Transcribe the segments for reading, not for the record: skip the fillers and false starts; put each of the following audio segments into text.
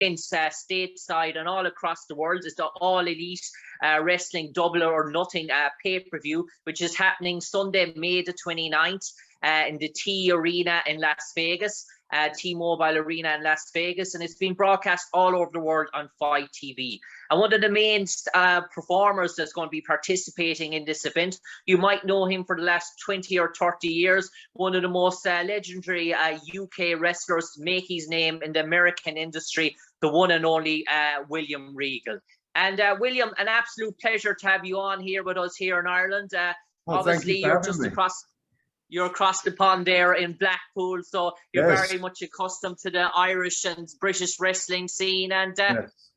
events stateside and all across the world. It's the All Elite Wrestling Double or Nothing pay-per-view, which is happening Sunday, May the 29th in the T Arena in Las Vegas. T-Mobile Arena in Las Vegas, and it's been broadcast all over the world on FITE TV. And one of the main performers that's going to be participating in this event, you might know him for the last 20 or 30 years, one of the most legendary UK wrestlers to make his name in the American industry, the one and only William Regal. And William, an absolute pleasure to have you on here with us here in Ireland. Obviously, you're just across the pond there in Blackpool, so you're very much accustomed to the Irish and British wrestling scene. And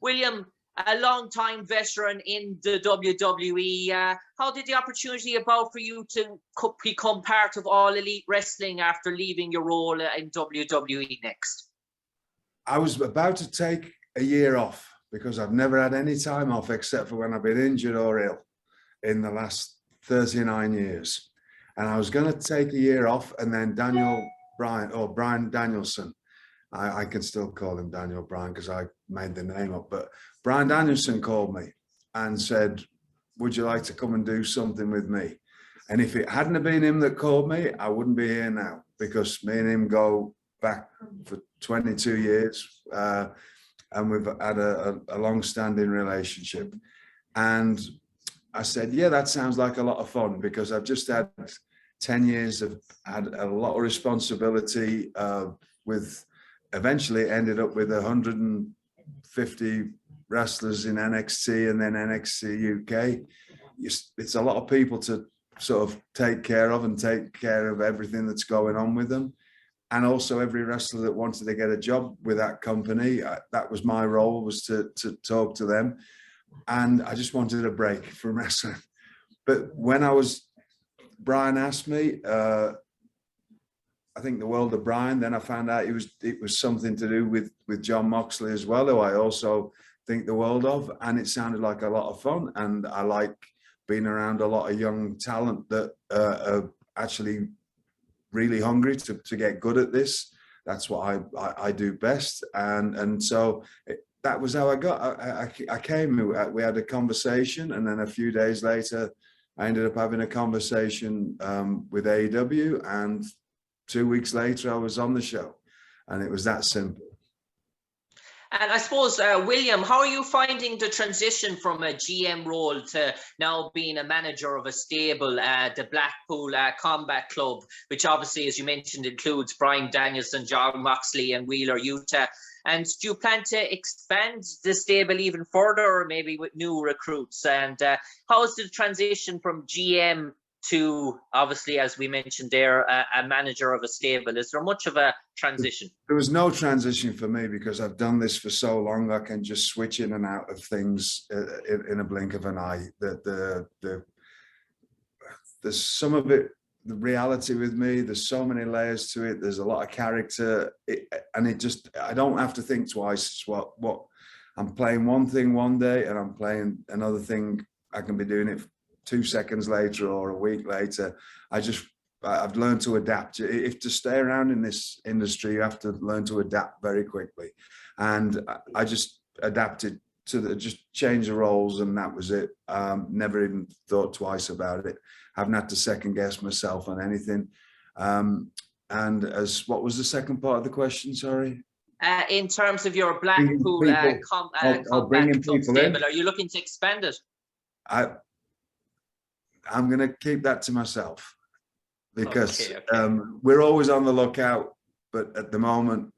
William, a long-time veteran in the WWE, how did the opportunity about for you to become part of All Elite Wrestling after leaving your role in WWE next? I was about to take a year off because I've never had any time off except for when I've been injured or ill in the last 39 years. And I was going to take a year off, and then Brian Danielson, I can still call him Daniel Bryan because I made the name up, but Brian Danielson called me and said, would you like to come and do something with me? And if it hadn't have been him that called me, I wouldn't be here now, because me and him go back for 22 years and we've had a long-standing relationship. And I said, yeah, that sounds like a lot of fun, because I've just had 10 years of had a lot of responsibility with, eventually ended up with 150 wrestlers in NXT and then NXT UK. It's a lot of people to sort of take care of and take care of everything that's going on with them. And also every wrestler that wanted to get a job with that company, that was my role, was to talk to them. And I just wanted a break from wrestling. But when Brian asked me, I think the world of Brian, then I found out it was something to do with John Moxley as well, who I also think the world of, and it sounded like a lot of fun. And I like being around a lot of young talent that are actually really hungry to get good at this. That's what I do best. And so that was how I came. We had a conversation, and then a few days later, I ended up having a conversation with AEW, and 2 weeks later, I was on the show, and it was that simple. And I suppose, William, how are you finding the transition from a GM role to now being a manager of a stable, the Blackpool Combat Club, which obviously, as you mentioned, includes Brian Danielson, John Moxley, and Wheeler Yuta? And do you plan to expand the stable even further, or maybe with new recruits? And how is the transition from GM to, obviously, as we mentioned there, a manager of a stable? Is there much of a transition? There was no transition for me, because I've done this for so long. I can just switch in and out of things in a blink of an eye. There's some of it, the reality with me, there's so many layers to it. There's a lot of character, and I don't have to think twice. It's what I'm playing one thing one day, and I'm playing another thing. I can be doing it 2 seconds later or a week later. I've learned to adapt. If to stay around in this industry, you have to learn to adapt very quickly. And I just adapted to just change the roles, and that was it. Never even thought twice about it. Haven't had to second guess myself on anything. And what was the second part of the question? Sorry. In terms of your Blackpool Combat Club stable, are you looking to expand it? I'm going to keep that to myself, because we're always on the lookout. But at the moment,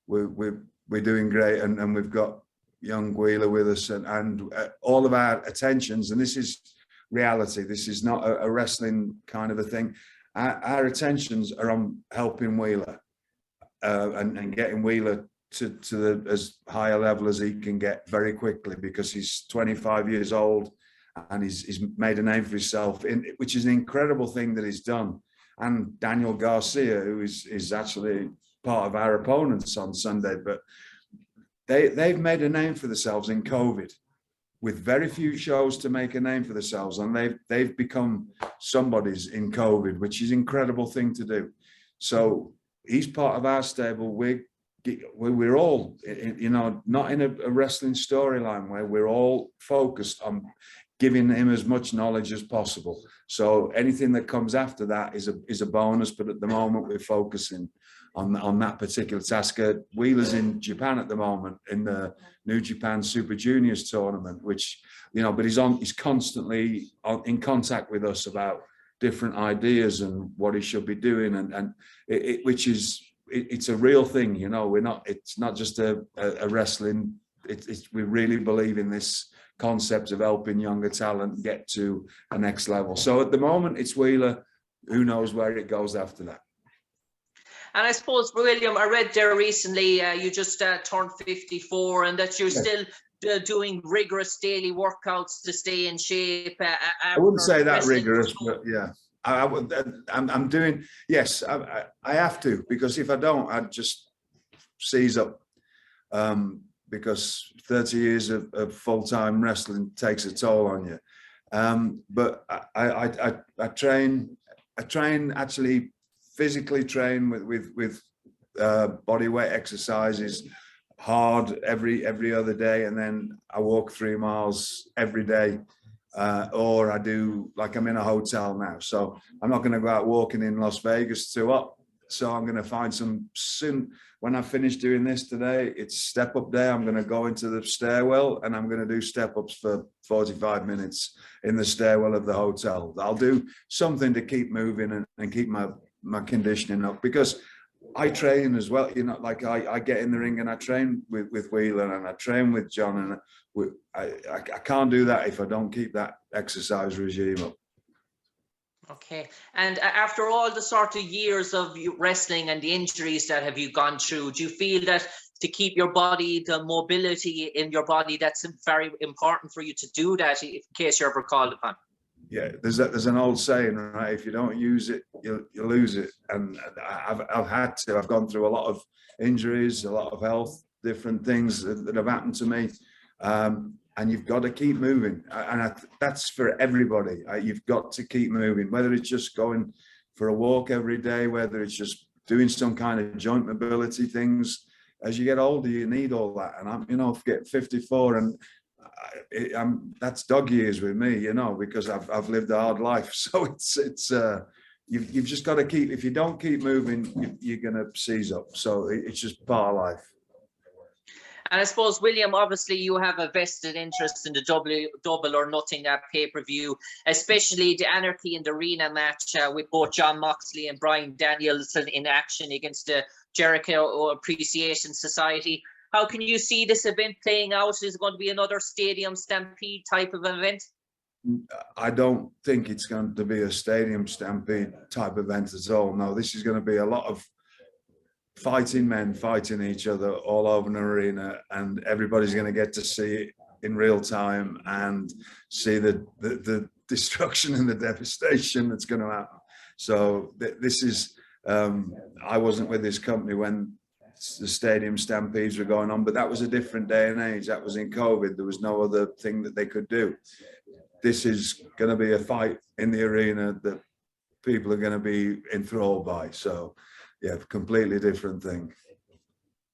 we're doing great, and we've got young Wheeler with us, and all of our attentions. And this is reality. This is not a wrestling kind of a thing. Our attentions are on helping Wheeler and getting Wheeler to as high a level as he can get very quickly, because he's 25 years old. And he's made a name for himself, which is an incredible thing that he's done. And Daniel Garcia, who is actually part of our opponents on Sunday, but they've made a name for themselves in COVID, with very few shows to make a name for themselves, and they've become somebody's in COVID, which is an incredible thing to do. So he's part of our stable. we're all, you know, not in a wrestling storyline where we're all focused on giving him as much knowledge as possible. So anything that comes after that is a bonus. But at the moment, we're focusing on that particular task. Wheeler's in Japan at the moment in the New Japan Super Juniors tournament, which, you know, but he's constantly in contact with us about different ideas and what he should be doing, and which is, it's a real thing, you know. It's not just a wrestling, we really believe in this concept of helping younger talent get to a next level. So at the moment it's Wheeler. Who knows where it goes after that. And I suppose, William, I read there recently you just turned 54, and that you're still doing rigorous daily workouts to stay in shape. I wouldn't say that rigorous, but yeah. I'm doing, yes, I have to, because if I don't, I'd just seize up, because 30 years of full-time wrestling takes a toll on you. But I train actually, physically train with body weight exercises hard every other day, and then I walk 3 miles every day. Or I do, like, I'm in a hotel now, so I'm not going to go out walking in Las Vegas too up. So I'm going to find some soon. When I finish doing this today, it's step up day. I'm going to go into the stairwell and I'm going to do step ups for 45 minutes in the stairwell of the hotel. I'll do something to keep moving and keep my conditioning up, because I train as well, you know, like I get in the ring and I train with Wheeler and I train with John, and I can't do that if I don't keep that exercise regime up. Okay. And after all the sort of years of wrestling and the injuries that have you gone through, do you feel that to keep your body, the mobility in your body, that's very important for you to do that in case you're ever called upon? Yeah, there's an old saying, right? If you don't use it, you lose it. And I've gone through a lot of injuries, a lot of health, different things that have happened to me. And you've got to keep moving. And that's for everybody. You've got to keep moving, whether it's just going for a walk every day, whether it's just doing some kind of joint mobility things. As you get older, you need all that. And I'm, you know, getting 54, and that's dog years with me, you know, because I've lived a hard life. So you've just got to keep. If you don't keep moving, you're going to seize up. So it's just part of life. And I suppose, William, obviously you have a vested interest in the double or nothing pay-per-view, especially the Anarchy in the Arena match with both John Moxley and Bryan Danielson in action against the Jericho Appreciation Society. How can you see this event playing out? Is it going to be another stadium stampede type of event? I don't think it's going to be a stadium stampede type event at all. No, this is going to be a lot of fighting men fighting each other all over an arena, and everybody's going to get to see it in real time and see the destruction and the devastation that's going to happen. So this is, I wasn't with this company when the stadium stampedes were going on, but that was a different day and age. That was in COVID. There was no other thing that they could do. This is going to be a fight in the arena that people are going to be enthralled by. So yeah, completely different thing.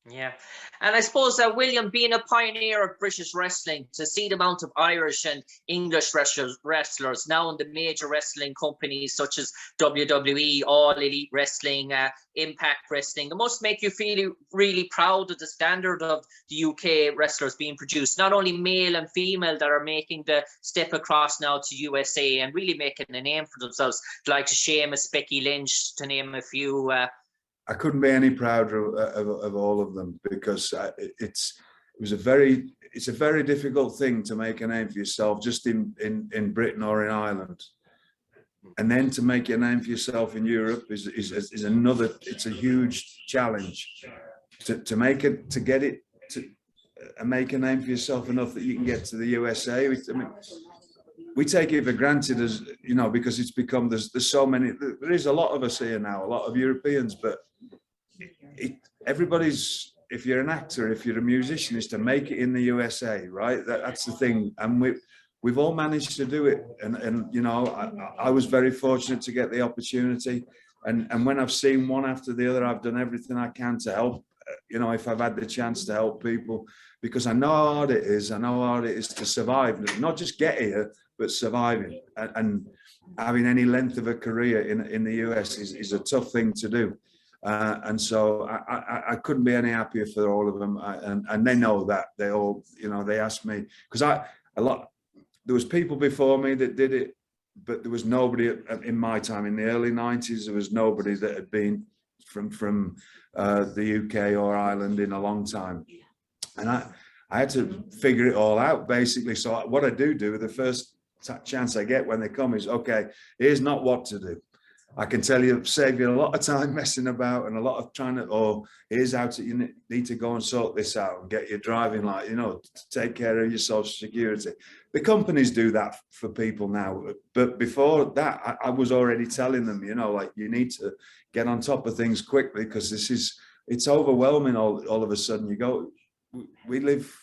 Yeah. And I suppose that William, being a pioneer of British wrestling, to see the amount of Irish and English wrestlers now in the major wrestling companies such as WWE, All Elite Wrestling, Impact Wrestling, it must make you feel really proud of the standard of the UK wrestlers being produced, not only male and female, that are making the step across now to USA and really making a name for themselves, like Sheamus, Becky Lynch, to name a few. I couldn't be any prouder of all of them, because it's a very difficult thing to make a name for yourself just in Britain or in Ireland, and then to make your name for yourself in Europe is another. It's a huge challenge to make a name for yourself enough that you can get to the USA. I mean, we take it for granted, as you know, because it's become, there's so many, there is a lot of us here now, a lot of Europeans, but everybody's, if you're an actor, if you're a musician, is to make it in the USA, right? That's the thing. And we've all managed to do it. And you know, I was very fortunate to get the opportunity. And when I've seen one after the other, I've done everything I can to you know, if I've had the chance to help people, because I know how hard it is. I know how hard it is to survive, not just get here, but surviving. And having any length of a career in the US is a tough thing to do. And so I couldn't be any happier for all of them. And they know that. They all, you know, they asked me, because there was people before me that did it, but there was nobody in my time. In the early 90s, there was nobody that had been from the UK or Ireland in a long time. And I had to figure it all out, basically. So what I do the first chance I get when they come is, okay, here's not what to do. I can tell you, save you a lot of time messing about and a lot of trying to, or here's how to, you need to go and sort this out and get your driving license, you know, to take care of your social security. The companies do that for people now. But before that, I was already telling them, you know, like, you need to get on top of things quickly, because it's overwhelming all of a sudden. You go, we live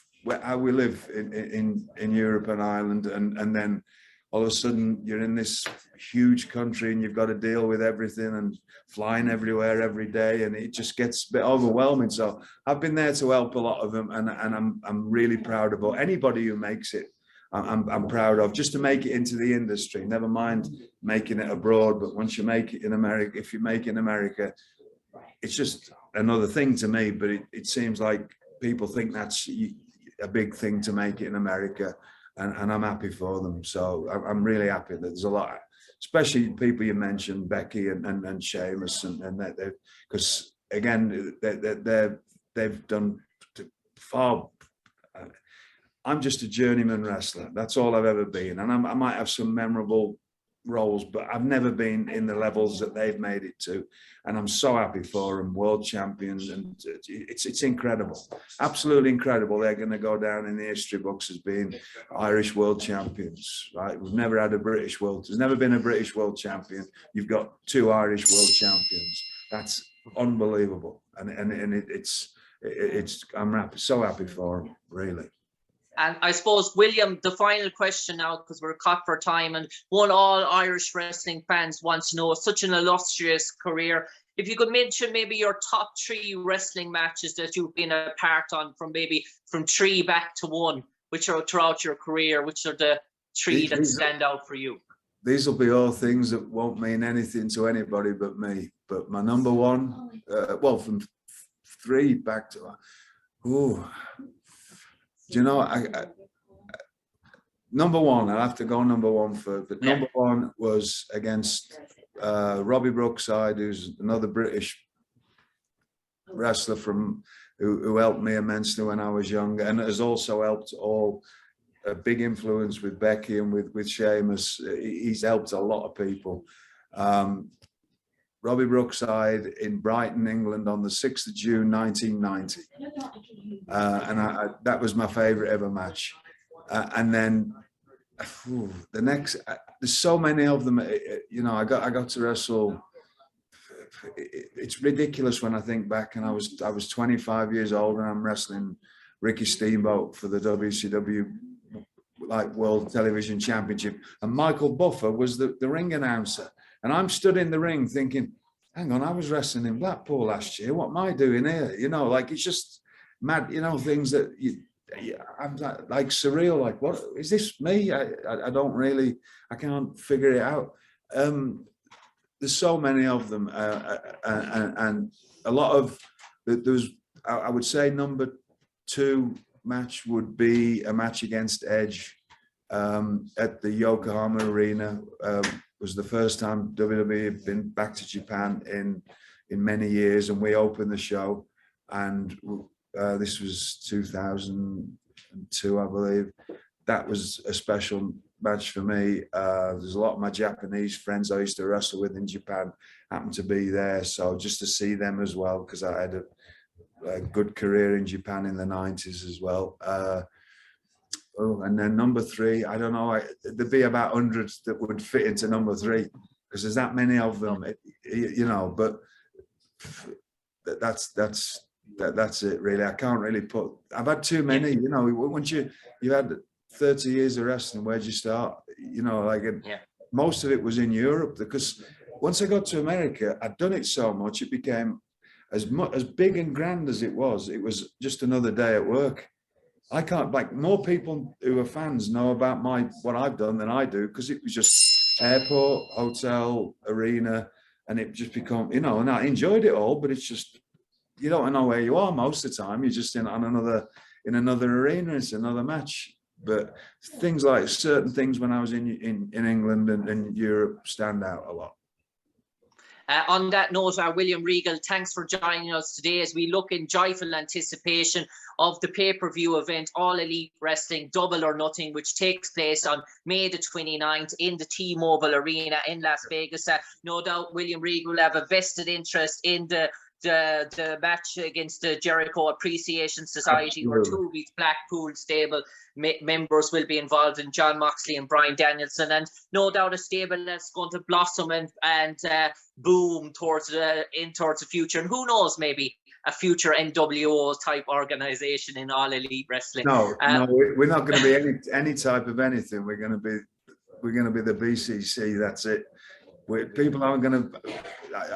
how we live in Europe and Ireland, and then all of a sudden you're in this huge country and you've got to deal with everything and flying everywhere every day, and it just gets a bit overwhelming. So I've been there to help a lot of them, and I'm really proud of anybody who makes it. I'm proud of, just to make it into the industry, never mind making it abroad, but once you make it in America, if you make it in America, it's just another thing to me. But it seems like people think that's a big thing to make it in America. And I'm happy for them. So I'm really happy that there's a lot, especially people you mentioned, Becky and Sheamus, and that, because again, they've done far. I'm just a journeyman wrestler. That's all I've ever been. And I might have some memorable roles, but I've never been in the levels that they've made it to. And I'm so happy for them, world champions. And it's incredible, absolutely incredible. They're going to go down in the history books as being Irish world champions, right? We've never had a British world. There's never been a British world champion. You've got 2 Irish world champions. That's unbelievable. And I'm so happy for them, really. And I suppose, William, the final question now, because we're caught for time, and one all Irish wrestling fans want to know, such an illustrious career. If you could mention maybe your top 3 wrestling matches that you've been a part on, from 3 back to 1, which are throughout your career, which are the 3 that stand out for you? These will be all things that won't mean anything to anybody but me. But my number 1, well, from 3 back to, do you know, number 1, I'll have to go number 1 for, but number 1 was against Robbie Brookside, who's another British wrestler who helped me immensely when I was younger, and has also helped a big influence with Becky and with Sheamus. He's helped a lot of people. Robbie Brookside in Brighton, England, on the 6th of June, 1990. And that was my favorite ever match. And then the next, there's so many of them, you know, I got to wrestle. It's ridiculous when I think back, and I was 25 years old and I'm wrestling Ricky Steamboat for the WCW World Television Championship. And Michael Buffer was the ring announcer. And I'm stood in the ring thinking, hang on, I was wrestling in Blackpool last year. What am I doing here? You know, like, it's just mad, you know, things that I'm like surreal. Like, what is this me? I don't really, I can't figure it out. There's so many of them. And a lot of, I would say number 2 match would be a match against Edge at the Yokohama Arena. Was the first time WWE had been back to Japan in many years, and we opened the show, and this was 2002, I believe. That was a special match for me. There's a lot of my Japanese friends I used to wrestle with in Japan happened to be there, so just to see them as well, because I had a good career in Japan in the 90s as well. And then number 3, I don't know, there'd be about hundreds that would fit into number 3, because there's that many of them, you know. But that's it, really. I can't really put. I've had too many, you know. Once you had 30 years of wrestling, where'd you start? You know, like most of it was in Europe, because once I got to America, I'd done it so much, it became. as much as big and grand as it was just another day at work. I can't, like, more people who are fans know about what I've done than I do, because it was just airport, hotel, arena, and it just become, you know, and I enjoyed it all, but it's just, you don't know where you are most of the time. You're just in another arena, it's another match. But things like certain things when I was in England and Europe stand out a lot. On that note, William Regal, thanks for joining us today as we look in joyful anticipation of the pay-per-view event, All Elite Wrestling Double or Nothing, which takes place on May the 29th in the T-Mobile Arena in Las Vegas. No doubt William Regal will have a vested interest in the match against the Jericho Appreciation Society, where 2 weeks Blackpool stable members will be involved in John Moxley and Bryan Danielson, and no doubt a stable that's going to blossom and boom towards the future, and who knows, maybe a future NWO type organization in All Elite Wrestling. No, we're not going to be any type of anything. We're going to be the BCC. That's it. People aren't going to.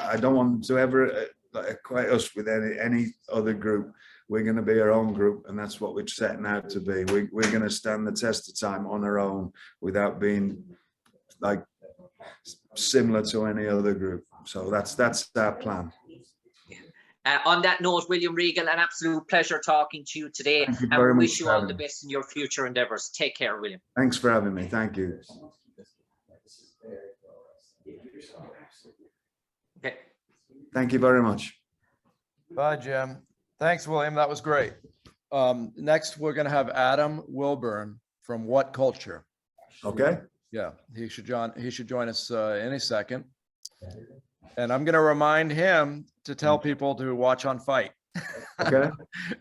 I don't want them to ever equate us with any other group. We're going to be our own group, and that's what we're setting out to be. We're going to stand the test of time on our own without being like similar to any other group. So that's our plan. On that note, William Regal, an absolute pleasure talking to you today, and we wish you all the best in your future endeavours. Take care, William. Thanks for having me. Thank you. Okay. Thank you very much. Bye, Jim. Thanks, William. That was great. Next, we're going to have Adam Wilburn from What Culture. Okay. Yeah, he should join us any second. And I'm going to remind him to tell people to watch on FITE. Okay.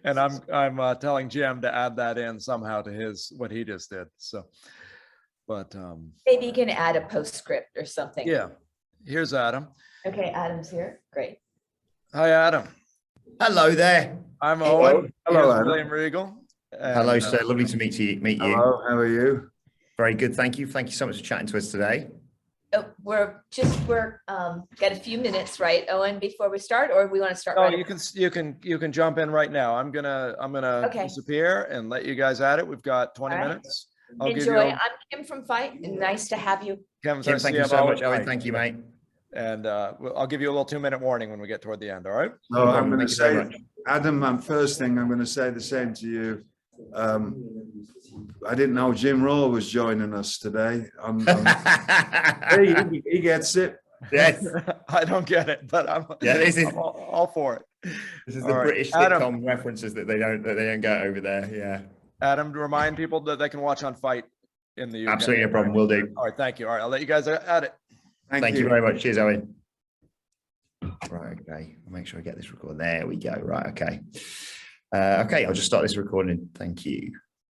And I'm telling Jim to add that in somehow to what he just did. So, but maybe you can add a postscript or something. Yeah. Here's Adam. Okay, Adam's here. Great. Hi, Adam. Hello there. I'm Owen. Hello, Adam. William Regal. And, hello, sir. Lovely to meet you. Hello. How are you? Very good. Thank you. Thank you so much for chatting to us today. Oh, we're got a few minutes, right, Owen, before we start, or we want to start? Oh, right you can jump in right now. I'm gonna disappear and let you guys at it. We've got 20 minutes. I'll Enjoy. I'm Kim from FITE, and nice to have you. Kim, thank you so much, Owen. Thank you, mate. And I'll give you a little 2-minute warning when we get toward the end. All right. No, I'm going to say, Adam, first thing I'm going to say the same to you. I didn't know Jim Raw was joining us today. He gets it. Yes. I don't get it, but I'm all for it. This is the British sitcom references that they don't get over there. Yeah. Adam, to remind people that they can watch on FITE in the UK. Absolutely, no problem. Will do. All right, thank you. All right, I'll let you guys at it. Thank you very much. Cheers, Owen. Right, okay. I'll make sure I get this recorded. There we go. Right, okay. Okay, I'll just start this recording. Thank you.